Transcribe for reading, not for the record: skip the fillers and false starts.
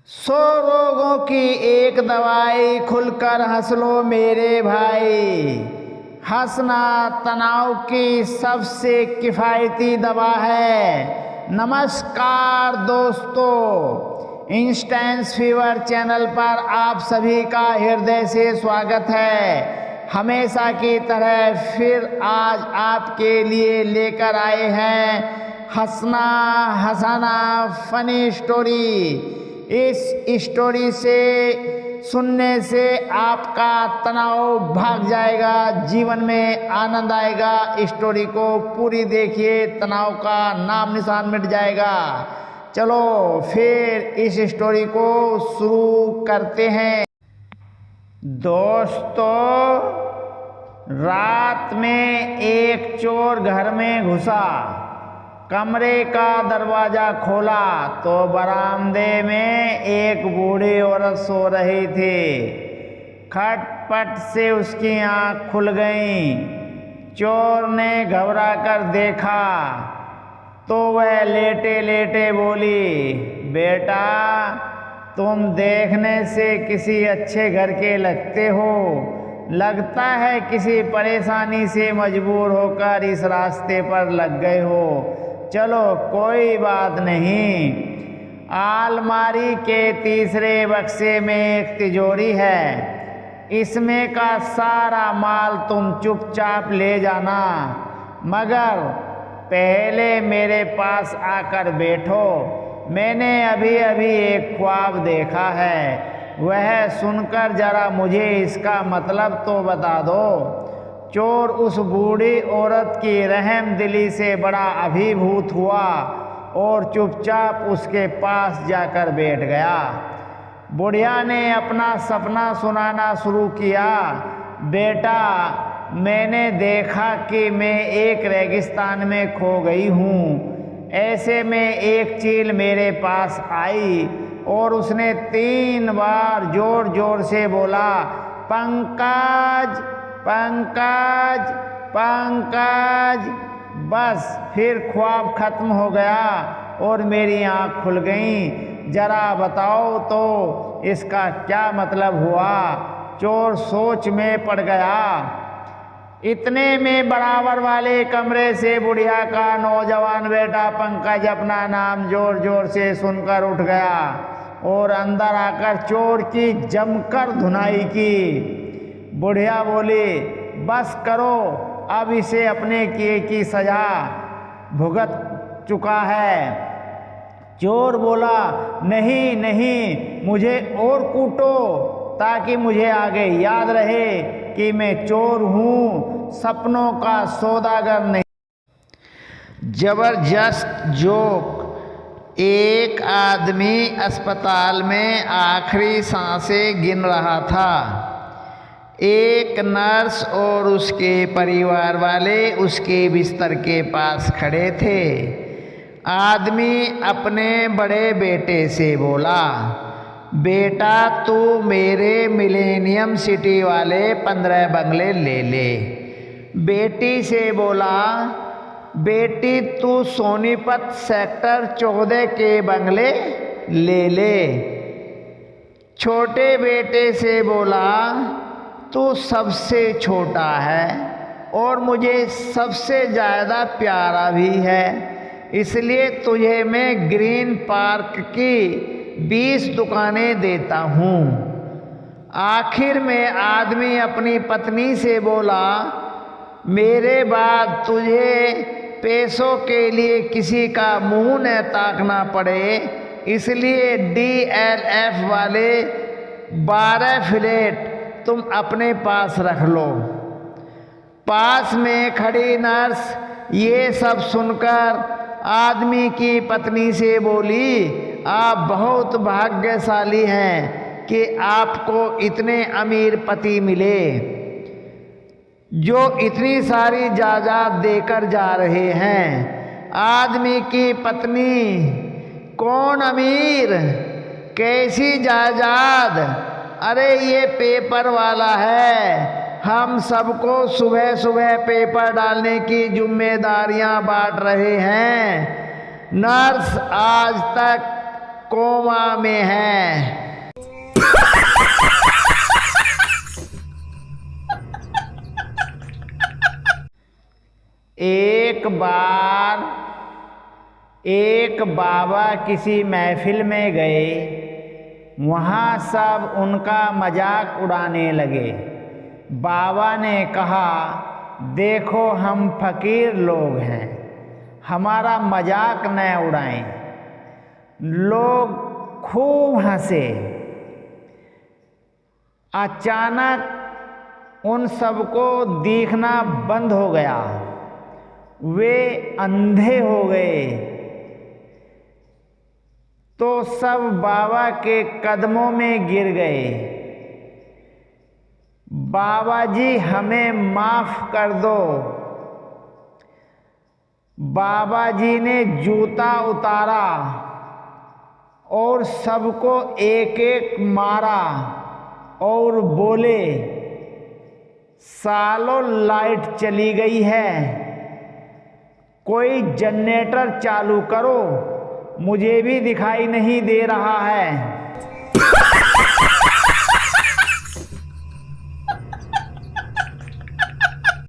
100 रोगों की एक दवाई, खुलकर हंस लो मेरे भाई। हंसना तनाव की सबसे किफ़ायती दवा है। नमस्कार दोस्तों, इंस्टेंस फीवर चैनल पर आप सभी का हृदय से स्वागत है। हमेशा की तरह फिर आज आपके लिए लेकर आए हैं हंसना हंसाना फनी स्टोरी। इस स्टोरी से सुनने से आपका तनाव भाग जाएगा, जीवन में आनंद आएगा। स्टोरी को पूरी देखिए, तनाव का नाम निशान मिट जाएगा। चलो फिर इस स्टोरी को शुरू करते हैं। दोस्तों, रात में एक चोर घर में घुसा। कमरे का दरवाजा खोला तो बरामदे में एक बूढ़ी औरत सो रही थी। खटपट से उसकी आंख खुल गई। चोर ने घबरा कर देखा तो वह लेटे लेटे बोली, बेटा, तुम देखने से किसी अच्छे घर के लगते हो। लगता है किसी परेशानी से मजबूर होकर इस रास्ते पर लग गए हो। चलो कोई बात नहीं। अलमारी के तीसरे बक्से में एक तिजोरी है, इसमें का सारा माल तुम चुपचाप ले जाना, मगर पहले मेरे पास आकर बैठो। मैंने अभी अभी एक ख्वाब देखा है, वह सुनकर जरा मुझे इसका मतलब तो बता दो। चोर उस बूढ़ी औरत की रहमदिली से बड़ा अभिभूत हुआ और चुपचाप उसके पास जाकर बैठ गया। बुढ़िया ने अपना सपना सुनाना शुरू किया। बेटा, मैंने देखा कि मैं एक रेगिस्तान में खो गई हूँ। ऐसे में एक चील मेरे पास आई और उसने 3 बार जोर जोर से बोला, पंकज पंकज पंकज। बस फिर ख्वाब खत्म हो गया और मेरी आँख खुल गई। जरा बताओ तो इसका क्या मतलब हुआ। चोर सोच में पड़ गया। इतने में बराबर वाले कमरे से बुढ़िया का नौजवान बेटा पंकज अपना नाम जोर जोर से सुनकर उठ गया और अंदर आकर चोर की जमकर धुनाई की। बुढ़िया बोली, बस करो, अब इसे अपने किए की सजा भुगत चुका है। चोर बोला, नहीं नहीं, मुझे और कूटो ताकि मुझे आगे याद रहे कि मैं चोर हूँ, सपनों का सौदागर नहीं। जबरदस्त जोक। एक आदमी अस्पताल में आखिरी सांसें गिन रहा था। एक नर्स और उसके परिवार वाले उसके बिस्तर के पास खड़े थे। आदमी अपने बड़े बेटे से बोला, बेटा, तू मेरे मिलेनियम सिटी वाले 15 बंगले ले ले। बेटी से बोला, बेटी, तू सोनीपत सेक्टर 14 के बंगले ले ले। छोटे बेटे से बोला, तू सबसे छोटा है और मुझे सबसे ज़्यादा प्यारा भी है, इसलिए तुझे मैं ग्रीन पार्क की 20 दुकानें देता हूँ। आखिर में आदमी अपनी पत्नी से बोला, मेरे बाद तुझे पैसों के लिए किसी का मुंह न ताकना पड़े, इसलिए DLF वाले 12 फ्लैट तुम अपने पास रख लो। पास में खड़ी नर्स ये सब सुनकर आदमी की पत्नी से बोली, आप बहुत भाग्यशाली हैं कि आपको इतने अमीर पति मिले जो इतनी सारी जायदाद देकर जा रहे हैं। आदमी की पत्नी, कौन अमीर, कैसी जायदाद? अरे ये पेपर वाला है, हम सबको सुबह सुबह पेपर डालने की जिम्मेदारियां बांट रहे हैं। नर्स आज तक कोमा में है। एक बार एक बाबा किसी महफिल में गए। वहाँ सब उनका मजाक उड़ाने लगे। बाबा ने कहा, देखो हम फकीर लोग हैं, हमारा मजाक न उड़ाएं। लोग खूब हंसे। अचानक उन सबको दिखना बंद हो गया। वे अंधे हो गए। तो सब बाबा के कदमों में गिर गए। बाबा जी हमें माफ कर दो। बाबा जी ने जूता उतारा और सबको एक एक मारा और बोले, सालों लाइट चली गई है, कोई जनरेटर चालू करो, मुझे भी दिखाई नहीं दे रहा है।